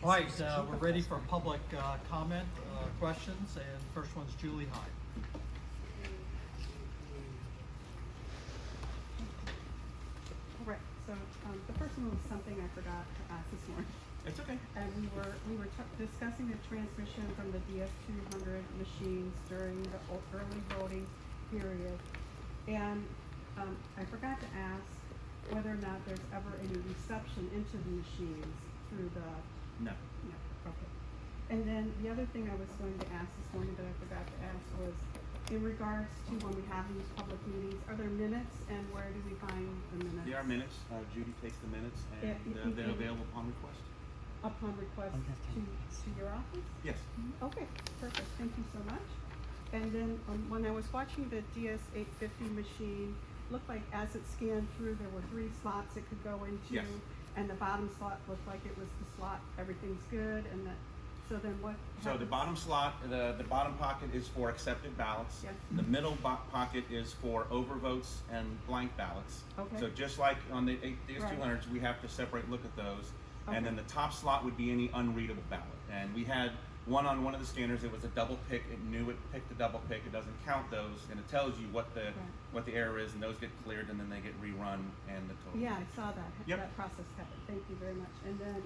All right, we're ready for public comment, questions, and first one's Julie Hyde. All right, so the first one was something I forgot to ask this morning. It's okay. And we were discussing the transmission from the DS200 machines during the early voting period. And I forgot to ask whether or not there's ever any reception into the machines through the... No. No, okay. And then the other thing I was going to ask this morning that I forgot to ask was, in regards to when we have these public meetings, are there minutes, and where do we find the minutes? There are minutes. Judy takes the minutes, and they're available upon request. Upon request to your office? Yes. Okay, perfect, thank you so much. And then when I was watching the DS850 machine, looked like as it scanned through, there were 3 slots it could go into. Yes. And the bottom slot looked like it was the slot, everything's good, and that, so then what So the bottom slot, the bottom pocket is for accepted ballots. Yes. The middle pocket is for overvotes and blank ballots. Okay. So just like on the DS200s, Right. we have to separate look at those. Okay. And then the top slot would be any unreadable ballot. And we had one on one of the scanners, it was a double pick, it knew it picked the double pick, it doesn't count those, and it tells you what the error is, and those get cleared, and then they get rerun, and the total. Yeah, I saw that, Yep. that process happened, thank you very much. And then,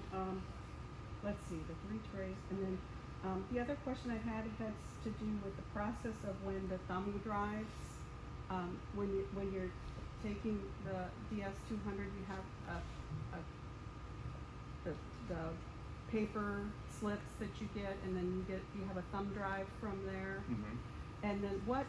let's see, the 3 trays, and then, the other question I had has to do with the process of when the thumb drives, when you're taking the DS200, you have the paper slips that you get, and then you have a thumb drive from there. Mm-hmm. And then what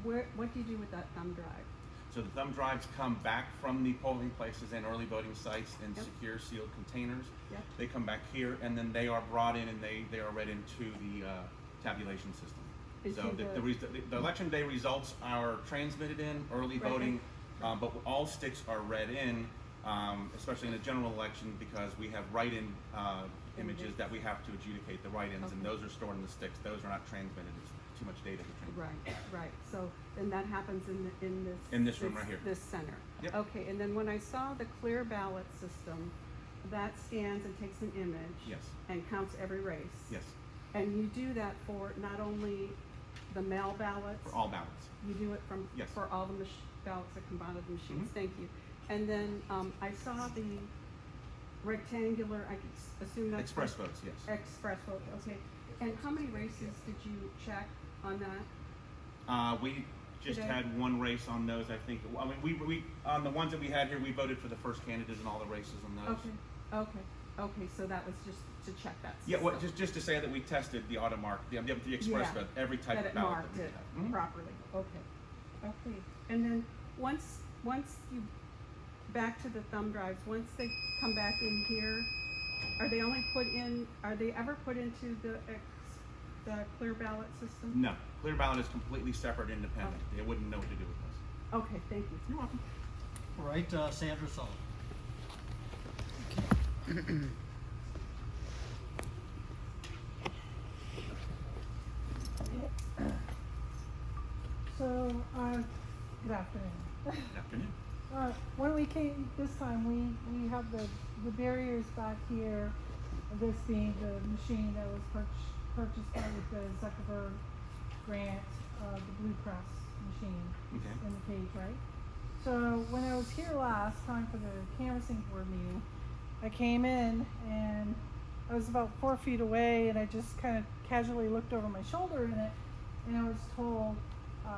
do you do with that thumb drive? So the thumb drives come back from the polling places and early voting sites in Yep. secure sealed containers. Yep. They come back here, and then they are brought in, and they are read into the tabulation system. So the election day results are transmitted in early Right. voting, but all sticks are read in, especially in a general election, because we have write-in images that we have to adjudicate the write-ins, Okay. and those are stored in the sticks. Those are not transmitted. It's too much data to transmit. Right. So then that happens In this room right here. This center. Yep. Okay, and then when I saw the clear ballot system, that scans and takes an image. Yes. And counts every race. Yes, And you do that for not only the mail ballots. for all ballots. You do it Yes. for all the ballots that come out of the machines. Mhm. Thank you. And then I saw the rectangular, I could assume that's Express votes, yes. express vote. Okay. And how many races did you check on that? We just Today? had one race on those, I think. I mean, we on the ones that we had here, we voted for the first candidates in all the races on those. Okay, so that was just to check that. Yeah, well, system. just to say that we tested the auto mark, the express Yeah, vote, every type that of it ballot marked that we it have. Mhm. properly. Okay. And then once you back to the thumb drives, once they come back in here, are they ever put into the clear ballot system? No, clear ballot is completely separate, independent. They wouldn't know what to do with those. Okay, thank you. You're welcome. All right, Sandra Sullivan. So, good afternoon. Good afternoon. When we came this time, we have the barriers back here, this being the machine that was purchased by the Zuckerberg grant, the Blue Cross machine Okay. in the cage, right? So when I was here last time for the canvassing board meeting, I came in and I was about 4 feet away, and I just kind of casually looked over my shoulder in it, and I was told,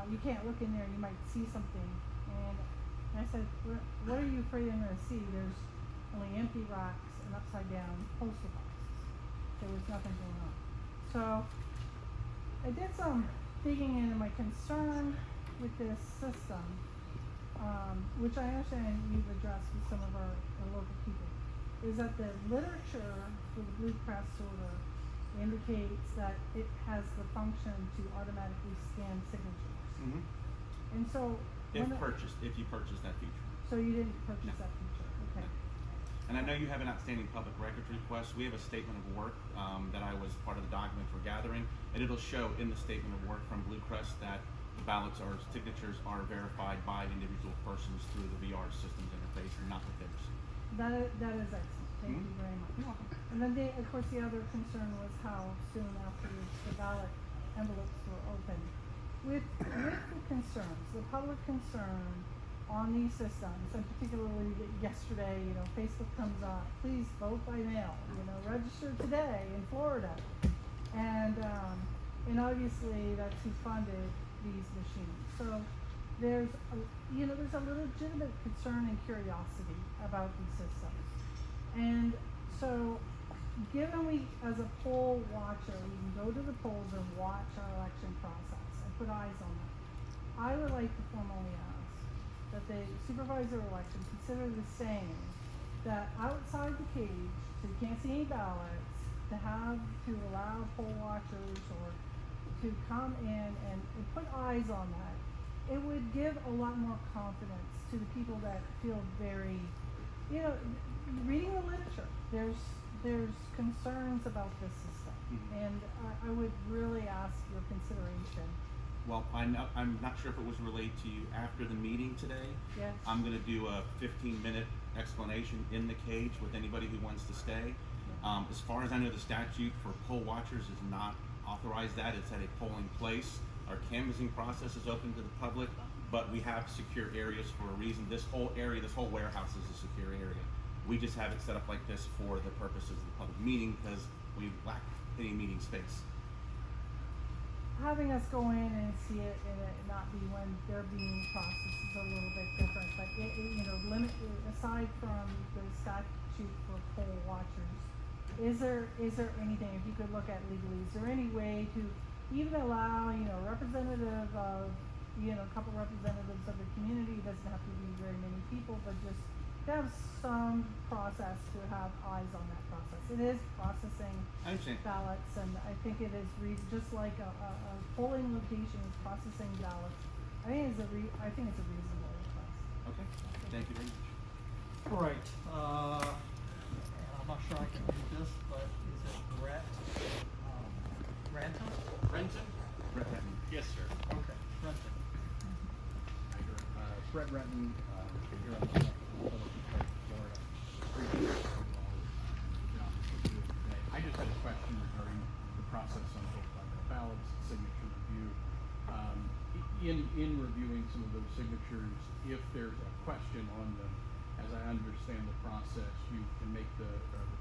you can't look in there, you might see something. And I said, what are you afraid I'm going to see? There's only empty rocks and upside down postal boxes. There was nothing going on. So I did some digging into my concern with this system, which I understand you've addressed with some of our local people, is that the literature for the Blue Cross sorter indicates that it has the function to automatically scan signatures. Mm-hmm. And so If you purchase that feature. so you didn't purchase No. that feature, okay. And I know you have an outstanding public records request. We have a statement of work that I was part of the documents we're gathering, and it'll show in the statement of work from Blue Cross that the ballots or signatures are verified by individual persons through the VR systems interface and not with theirs. That is excellent, thank you very much. You're welcome. And then of course, the other concern was how soon after the ballot envelopes were opened. With the concerns, the public concern on these systems, and particularly yesterday, Facebook comes on, please vote by mail, register today in Florida. And obviously that's who funded these machines. So there's a legitimate concern and curiosity about these systems. And so given we, as a poll watcher, we can go to the polls and watch our election process and put eyes on that, I would like to formally ask that the supervisor election consider the same, that outside the cage, so you can't see any ballots, to allow poll watchers or to come in and put eyes on that. It would give a lot more confidence to the people that feel very, reading the literature, there's concerns about this system. Mhm. And I would really ask your consideration. Well, I'm not sure if it was relayed to you after the meeting today. Yes. I'm gonna do a 15-minute explanation in the cage with anybody who wants to stay. As far as I know, the statute for poll watchers does not authorize that. It's at a polling place. Our canvassing process is open to the public, but we have secure areas for a reason. This whole area, this whole warehouse is a secure area. We just have it set up like this for the purposes of the public meeting because we lack any meeting space. Having us go in and see it and it not be when they're being processed is a little bit different, but aside from the statute for poll watchers, is there anything, if you could look at legally, is there any way to even allow, representative of, a couple representatives of the community, it doesn't have to be very many people, but just to have some process to have eyes on that process. It is processing I understand. ballots, and I think it is just like a polling location is processing ballots. I think it's a reasonable request. Okay. Thank you very much. All right, I'm not sure I can read this, but is it Brett, Ranton? Renton? Brett Hatton. Yes, sir. Okay, Renton. Brett Renton, here on behalf of Florida. Appreciate you all today. I just had a question regarding the process on both ballots, signature review. In reviewing some of those signatures, if there's a question on them, as I understand the process, you can make the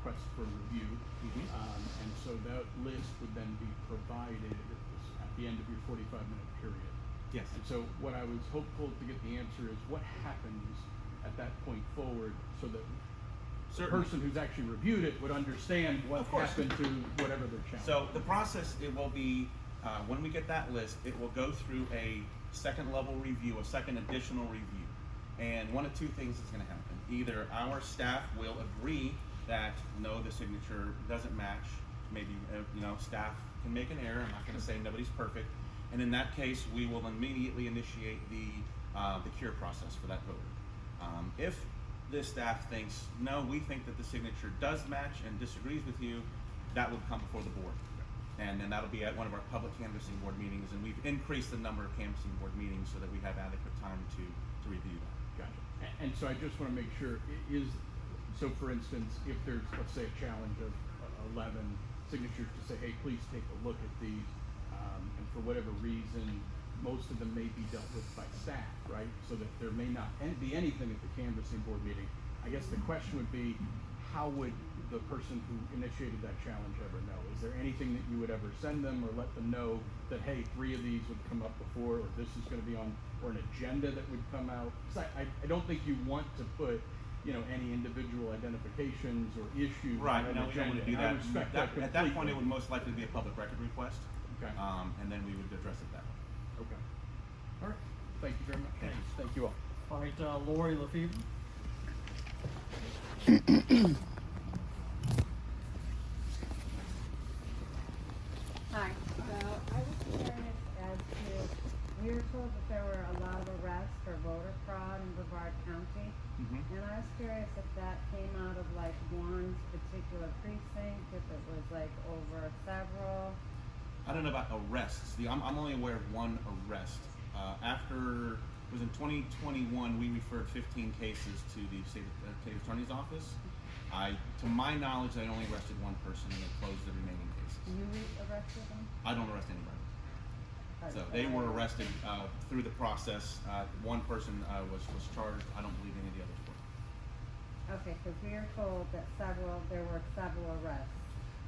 request for review. Mhm. And so that list would then be provided at the end of your 45-minute period. Yes. And so what I was hopeful to get the answer is what happens at that point forward so that the Certainly. person who's actually reviewed it would understand what Of course. happened to whatever they're challenging. So the process, it will be, when we get that list, it will go through a second level review, a second additional review. And one of two things is gonna happen. Either our staff will agree that, no, the signature doesn't match. Maybe, staff can make an error. I'm not gonna say nobody's perfect. And in that case, we will immediately initiate the cure process for that voter. If the staff thinks, no, we think that the signature does match and disagrees with you, that would come before the board. And then that'll be at one of our public canvassing board meetings, and we've increased the number of canvassing board meetings so that we have adequate time to review that. Gotcha. And so I just want to make sure, so for instance, if there's, let's say, a challenge of 11 signatures to say, hey, please take a look at these, and for whatever reason, most of them may be dealt with by staff, right? So that there may not be anything at the canvassing board meeting. I guess the question would be, how would the person who initiated that challenge ever know? Is there anything that you would ever send them or let them know that, hey, 3 of these would come up before, or this is going to be on, or an agenda that would come out? Because I don't think you want to put, any individual identifications or issues Right, on an no, we don't want agenda. to do And I that. respect that completely. At that point, it would most likely be a public record request. Okay. And then we would address it that way. Okay. All right. Thank you very much. Thank you. Thank you all. All right, Lori Lefevre. Hi, so I was curious as to, we were told that there were a lot of arrests for voter fraud in Brevard County. Mhm. And I was curious if that came out of like one particular precinct, if it was like over several. I don't know about arrests. I'm only aware of one arrest. It was in 2021, we referred 15 cases to the state attorney's office. To my knowledge, they only arrested one person and they closed the remaining cases. You arrested them? I don't arrest anybody. Or- So they were arrested through the process. One person was charged. I don't believe any of the others were. Okay, because we are told that there were several arrests.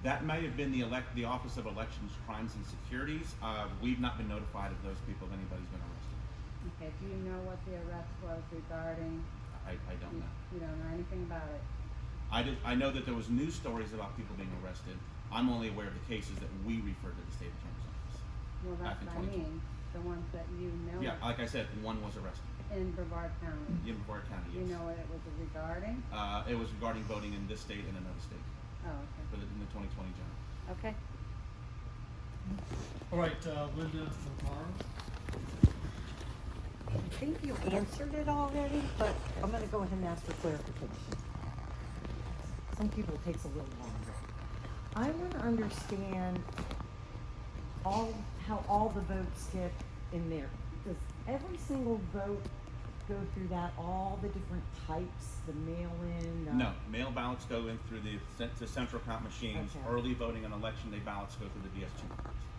That may have been the Office of Elections, Crimes and Securities. We've not been notified of those people if anybody's been arrested. Okay, do you know what the arrest was regarding? I don't know. You don't know anything about it? I know that there was news stories about people being arrested. I'm only aware of the cases that we referred to the state attorney's office. Well, Back that's in what I 2020. mean, the ones that you know. Yeah, like I said, one was arrested In Brevard County. in Brevard County. Do you Yes. know what it was regarding? It was regarding voting in this state and another state Oh, okay. in the 2020 general. Okay. All right, Linda McMorrow. I think you answered it already, but I'm gonna go ahead and ask for clarification. Some people it takes a little longer. I wanna understand how all the votes get in there. Does every single vote go through that, all the different types, the mail-in? No, mail ballots go in through the central count machines. Okay. Early voting on election day ballots go through the DS2.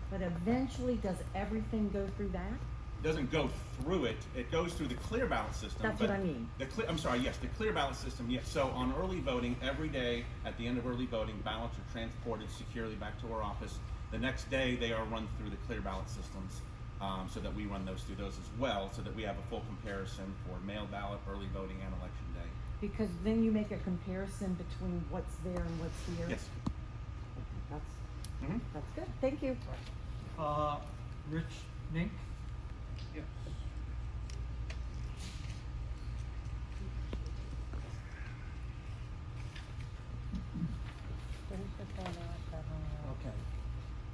But eventually, does everything go through that? It doesn't go through it. It goes through the clear ballot system. That's but what I mean. I'm sorry, yes, the clear ballot system, yes. So on early voting, every day at the end of early voting, ballots are transported securely back to our office. The next day, they are run through the clear ballot systems, so that we run those through those as well, so that we have a full comparison for mail ballot, early voting, and election day. Because then you make a comparison between what's there and what's here? Yes. Okay, Mhm. that's good, thank you. Rich Mink. Yes. Okay.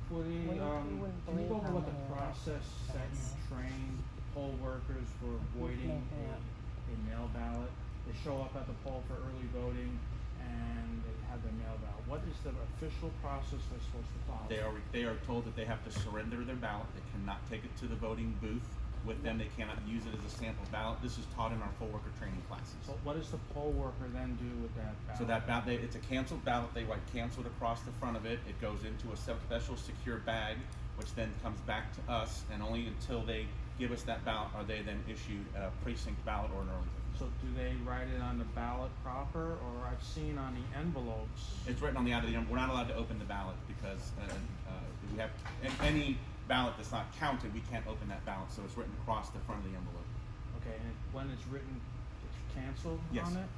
For the, Well, you can wouldn't you go believe over what how the many process that you train poll workers for avoiding a mail ballot? They show up at the poll for early voting and they have their mail ballot. What is the official process they're supposed to follow? They are told that they have to surrender their ballot. They cannot take it to the voting booth with them. They cannot use it as a sample ballot. This is taught in our poll worker training classes. So what does the poll worker then do with that ballot? So that ballot, it's a canceled ballot. They write canceled across the front of it. It goes into a special secure bag, which then comes back to us. And only until they give us that ballot are they then issued a precinct ballot or an early vote. So do they write it on the ballot proper, or I've seen on the envelopes? It's written on the outer. We're not allowed to open the ballot because we have any ballot that's not counted. We can't open that ballot, so it's written across the front of the envelope. Okay, and when it's written, it's canceled Yes. on it?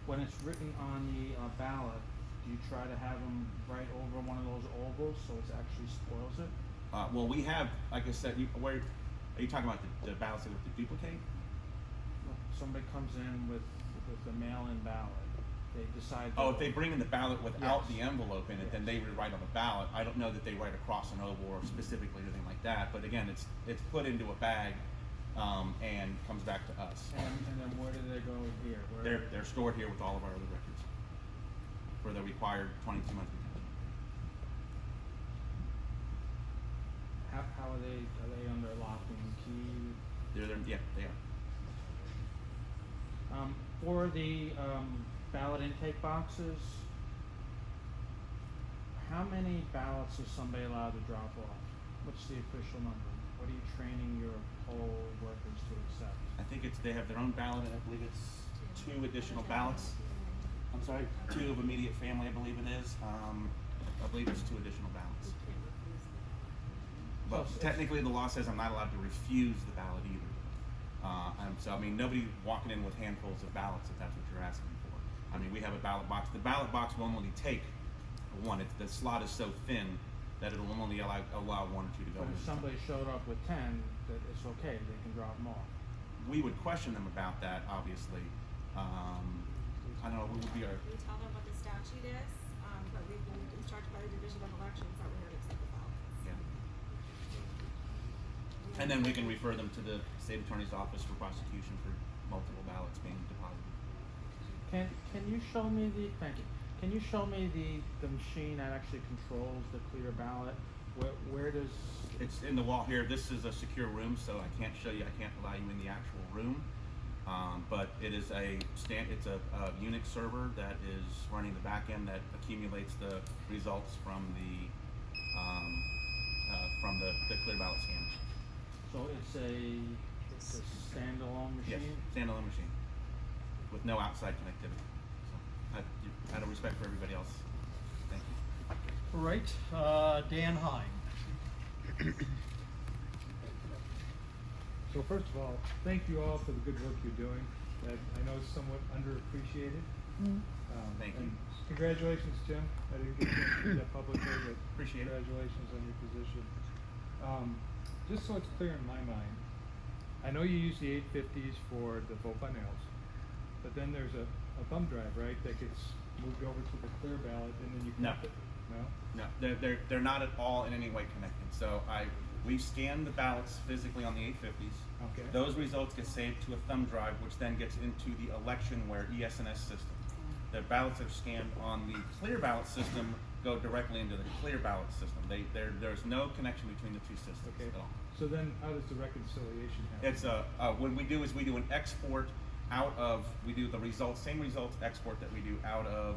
When it's written on the ballot, do you try to have them write over one of those ovals so it actually spoils it? Well, we have, like I said, where are you talking about the ballots that we have to duplicate? Somebody comes in with the mail-in ballot, they decide. Oh, if they bring in the ballot without Yes. the envelope in it, then they would write on the ballot. I don't know that they write across an oval or specifically anything like that. But again, it's put into a bag and comes back to us. And then where do they go here? Where They're stored here with all of our other records for the required 22 months retention. how are they under lock and key? Yeah, they are. For the ballot intake boxes, how many ballots is somebody allowed to drop off? What's the official number? What are you training your poll workers to accept? I think they have their own ballot, and I believe it's 2 additional ballots. I'm sorry, 2 of immediate family, I believe it is. I believe it's 2 additional ballots. But technically, the law says I'm not allowed to refuse the ballot either. So I mean, nobody walking in with handfuls of ballots if that's what you're asking for. I mean, we have a ballot box. The ballot box will only take 1. The slot is so thin that it'll only allow 1 or 2 to go But in. if somebody showed up with 10, that it's okay, they can drop them off. We would question them about that, obviously. I don't know, what would be our, We tell them what the statute is, but we've been instructed by the Division of Elections that we're here to accept the ballots. yeah. And then we can refer them to the state attorney's office for prosecution for multiple ballots being deposited. Can you show me the, thank you, can you show me the machine that actually controls the clear ballot? Where does? It's in the wall here. This is a secure room, so I can't show you. I can't allow you in the actual room. But it is it's a Unix server that is running the back end that accumulates the results from the clear ballot scanners. So it's a standalone Yes, machine? standalone machine with no outside connectivity. So, out of respect for everybody else, thank you. All right, Dan Hine. So first of all, thank you all for the good work you're doing. I know it's somewhat underappreciated. Thank you. And congratulations, Jim. I didn't get to do that publicly, but Appreciate it. congratulations on your position. Just so it's clear in my mind, I know you use the 850s for the vote by mails, but then there's a thumb drive, right, that gets moved over to the clear ballot, and then you No. connect it? No? No, they're not at all in any way connected. So we scan the ballots physically on the 850s. Okay. Those results get saved to a thumb drive, which then gets into the electionware ES&S system. The ballots that are scanned on the clear ballot system go directly into the clear ballot system. There's no connection between the two systems Okay. at all. So then how does the reconciliation happen? It's what we do is we do an export out of, we do the results, same results export that we do out of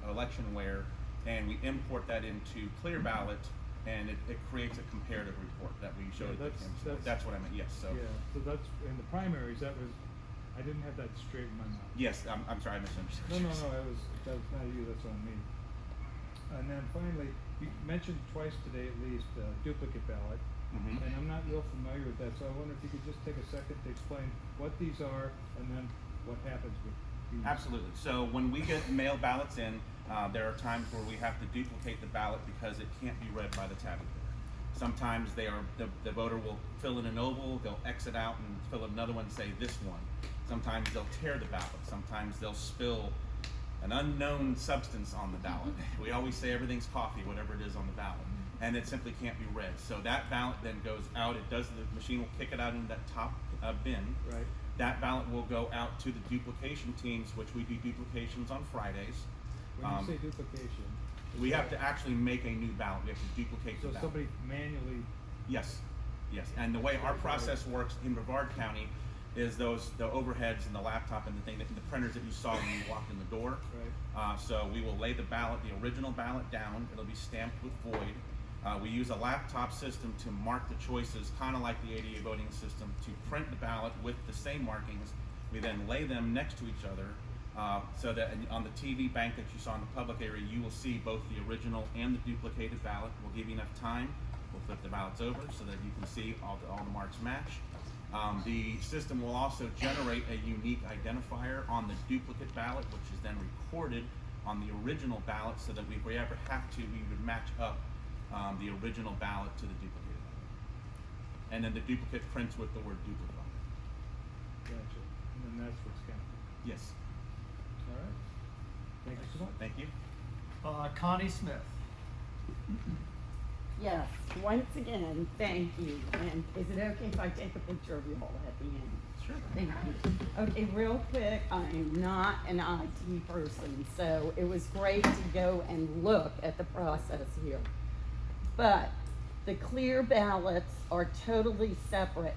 electionware, and we import that into clear ballot, and it creates a comparative report that we showed Yeah, at the Canvas. That's what I meant, yes. So Yeah, so that's, in the primaries, I didn't have that straight in my mind. yes, I'm sorry, I misunderstood. No, that was not you, that's on me. And then finally, you mentioned twice today at least, duplicate ballot. Mhm. And I'm not real familiar with that, so I wonder if you could just take a second to explain what these are and then what happens with these. Absolutely. So when we get mail ballots in, there are times where we have to duplicate the ballot because it can't be read by the tabulator. Sometimes the voter will fill in an oval, they'll exit out and fill in another one and say this one. Sometimes they'll tear the ballot. Sometimes they'll spill an unknown substance on the ballot. We always say everything's coffee, whatever it is on the ballot. And it simply can't be read. So that ballot then goes out, the machine will kick it out into that top bin. Right. That ballot will go out to the duplication teams, which we do duplications on Fridays. When you say duplication. is We have that- to actually make a new ballot. We have to duplicate the So ballot. somebody manually, Yes. And the way our process works in Brevard County is the overheads and the laptop and the printers that you saw when you walked in the door. right? So we will lay the original ballot down. It'll be stamped with void. We use a laptop system to mark the choices, kind of like the ADA voting system, to print the ballot with the same markings. We then lay them next to each other, so that on the TV bank that you saw in the public area, you will see both the original and the duplicated ballot. We'll give you enough time. We'll flip the ballots over so that you can see all the marks match. The system will also generate a unique identifier on the duplicate ballot, which is then recorded on the original ballot, so that if we ever have to, we would match up the original ballot to the duplicated ballot. And then the duplicate prints with the word duplicate on it. Gotcha. And then that's what's counted. Yes. All right. Thank you so much. Thank you. Connie Smith. Yes, once again, thank you. And is it okay if I take a picture of you all at the end? Sure. Thank you. Okay, real quick, I'm not an IT person, so it was great to go and look at the process here. But the clear ballots are totally separate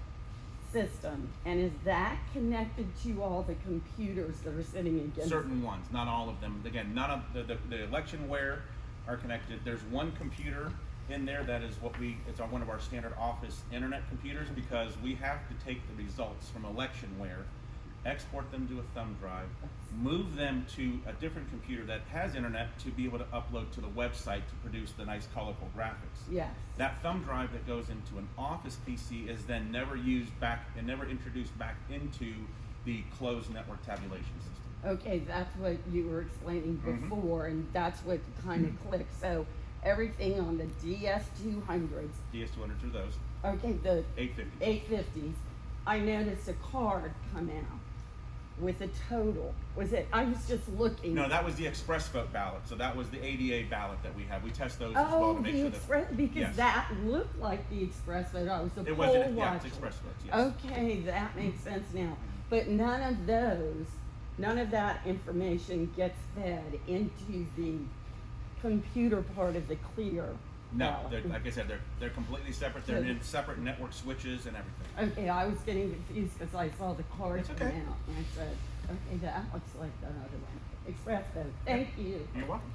system, and is that connected to all the computers that are sitting against? Certain ones, not all of them. Again, none of the electionware are connected. There's one computer in there that is it's on one of our standard office internet computers, because we have to take the results from electionware, export them to a thumb drive, move them to a different computer that has internet to be able to upload to the website to produce the nice colorful graphics. Yes. That thumb drive that goes into an office PC is then never used back and never introduced back into the closed network tabulation system. Okay, that's what you were explaining before, and that's what kind of clicked. So everything on the DS200s, DS200s are those. okay, the 850. 850s, I noticed a card come out with a total. Was it, I was just looking. No, that was the express vote ballot. So that was the ADA ballot that we have. We test those as well Oh, to make the sure express, that. because Yes. that looked like the express vote. I was a It poll was, watcher. yeah, it's express votes, yes. Okay, that makes sense now. But none of that information gets fed into the computer part of the clear No, ballot? they're, like I said, they're completely separate. They're in separate network switches and everything. Okay, I was getting confused because I saw the cards It's come okay. out, and I said, okay, that looks like the other one. Express vote, thank you. You're welcome.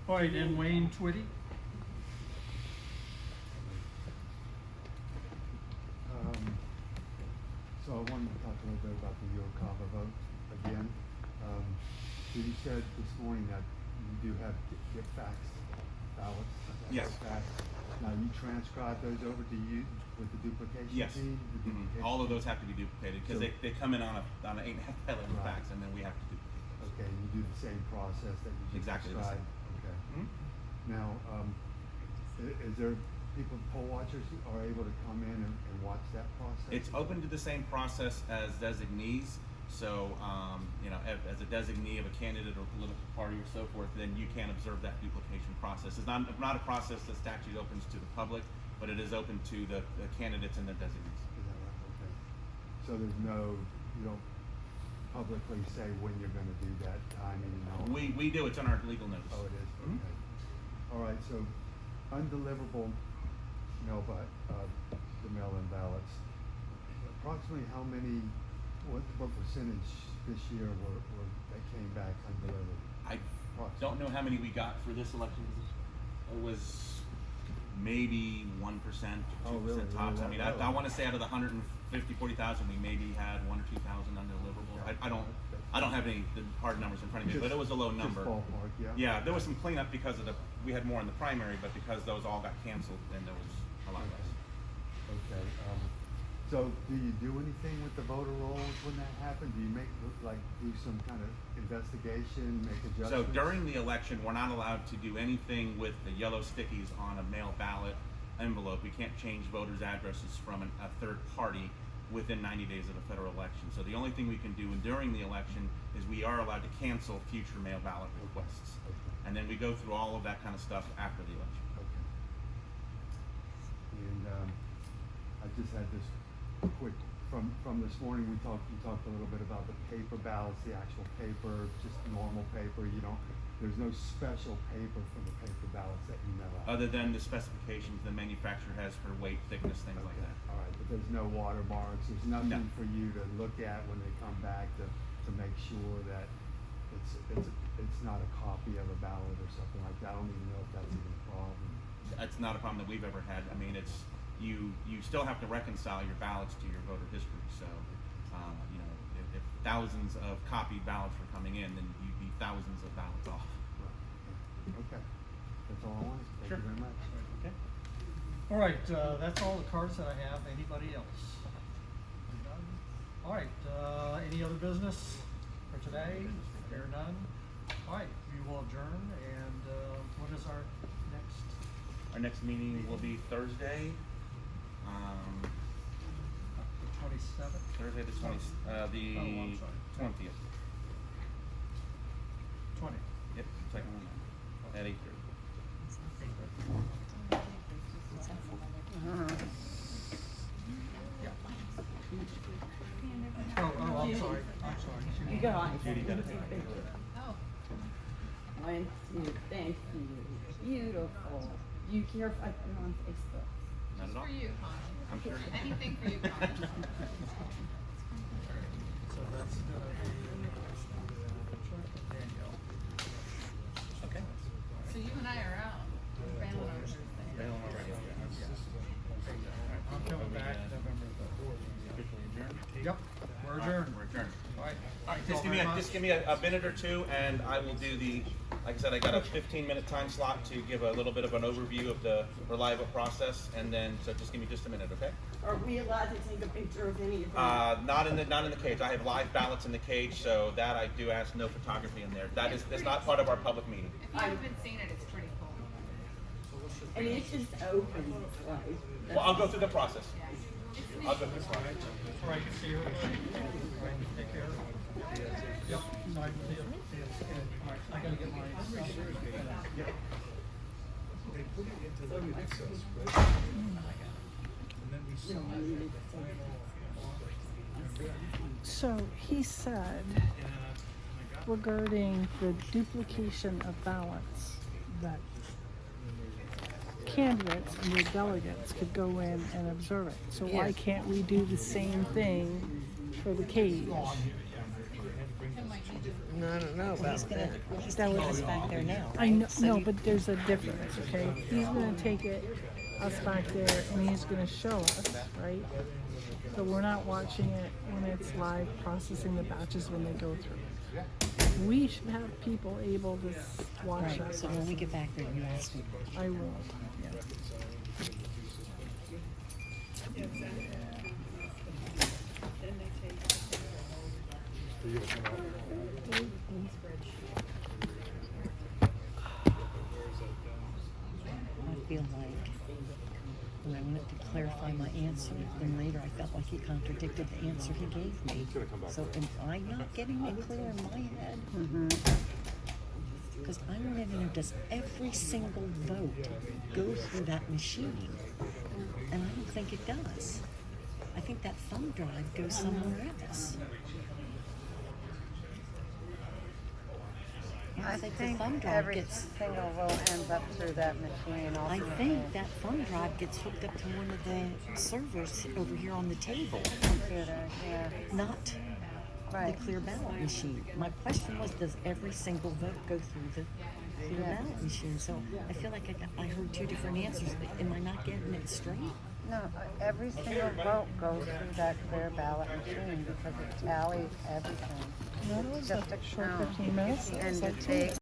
All right, and Wayne Twitty. So I wanted to talk a little bit about the Yorkava vote again. So you said this morning that you do have get faxed ballots. Yes. Faxed. Now you transcribe those over to you with the duplication Yes. fee? The duplication All of fee? those have to be duplicated because So- they come in on an 8.5 by 11 Right. fax, and then we have to duplicate those. Okay, and you do the same process that you just Exactly the same. described? Okay. Mhm. Now, is there people, poll watchers who are able to come in and watch that process? It's open to the same process as designees. So, you know, as a designee of a candidate or political party or so forth, then you can observe that duplication process. It's not a process that statute opens to the public, but it is open to the candidates and their designees. Is that right? Okay. So there's no, you don't publicly say when you're gonna do that timing and all? We do. It's on our legal notice. Oh, it is? Mhm. Okay. All right, so undeliverable the mail-in ballots, approximately how many, what percentage this year that came back undelivered? I don't know how many we got for this election. It was maybe 1%, 2% Oh, really? tops. Really I mean, that low? I want to say out of the 140,000, we maybe had 1,000 or 2,000 undeliverable. Okay. I don't have any the hard numbers in front of me, Just- but it was a low number. Just ballpark, yeah? Yeah, there was some cleanup because of we had more in the primary, but because those all got canceled, then there was a lot less. Okay, so do you do anything with the voter rolls when that happens? Do you do some kind of investigation, make adjustments? So during the election, we're not allowed to do anything with the yellow stickies on a mail ballot envelope. We can't change voters' addresses from a third party within 90 days of a federal election. So the only thing we can do during the election is we are allowed to cancel future mail ballot requests. Okay. And then we go through all of that kind of stuff after the election. Okay. And I just had this quick, from this morning, you talked a little bit about the paper ballots, the actual paper, just normal paper. There's no special paper for the paper ballots that you know of. Other than the specifications the manufacturer has for weight, thickness, things like that. All right, but there's no watermarks, there's nothing for you to look at when they come back to make sure that it's not a copy of a ballot or something like that. I don't even know if that's even a problem. That's not a problem that we've ever had. I mean, it's you still have to reconcile your ballots to your voter history. So, you know, if thousands of copied ballots were coming in, then you'd be thousands of ballots off. Right. Okay, that's all I wanted. Thank Sure. you very much. Okay. All right, that's all the cards that I have. Anybody else? None? All right, any other business for today? There are none. All right, we will adjourn, and what is our next? Our next meeting will be Thursday. The 27th? Thursday the 20th. The Oh, I'm sorry. 20th. 20th. Yep, second one at 8:30. Oh, I'm sorry. You guys. Judy got it. Oh. One, two, thank you. Beautiful. You care if I put it on Facebook? Not at all. For you, Connie. I'm sure. Anything for you, Connie. So that's gonna be Danielle. Okay. So you and I are out. We're bailing over this thing. Bailing already. I'm coming back November Officially adjourned? the. Yep, we're adjourned. We're adjourned. All right. All right, Thank you just all give me very a, much. just give me a minute or two, and I will do the, like I said, I got a 15-minute time slot to give a little bit of an overview of the Reliable process, and then, so just give me just a minute, okay? Are we allowed to take a picture of any of them? Not in the cage. I have live ballots in the cage, so that I do ask no photography in there. That's not part of our public meeting. If you haven't seen it, it's pretty cool. And it's just open, like. Well, I'll go through the process. It's I'll go through the process. All right, see you. All right, take care. Yep. No, I see you. All right, I gotta get my stuff. Yep. So he said regarding the duplication of ballots that candidates and the delegates could go in and observe it. So why can't we do the same thing for the cage? No, I don't know about that. He's That taking would- us back there now. I know, right? So no, you- but there's a difference, okay? He's gonna take us back there and he's gonna show us, right? So we're not watching it when it's live processing the batches when they go through. We should have people able to watch Right, that. so when we get back there, you ask me. I will, yeah. I feel like when I went to clarify my answer, then later I felt like he contradicted the answer he gave me. So am I not getting it clear in my head? Because I want to know, does every single vote go through that machine? And I don't think it does. I think that thumb drive goes somewhere else. I think the thumb drive every gets. single vote ends up through that machine I ultimately. think that thumb drive gets hooked up to one of the servers over here on the table, Computer, yeah. not Right. the clear ballot machine. My question was, does every single vote go through the clear Yes. ballot machine? So I feel like I heard two different answers. Am I not getting it straight? No, every single vote goes through that clear ballot machine because it tallies everything. That was Just a a short count. 15 minutes. It And was to like two take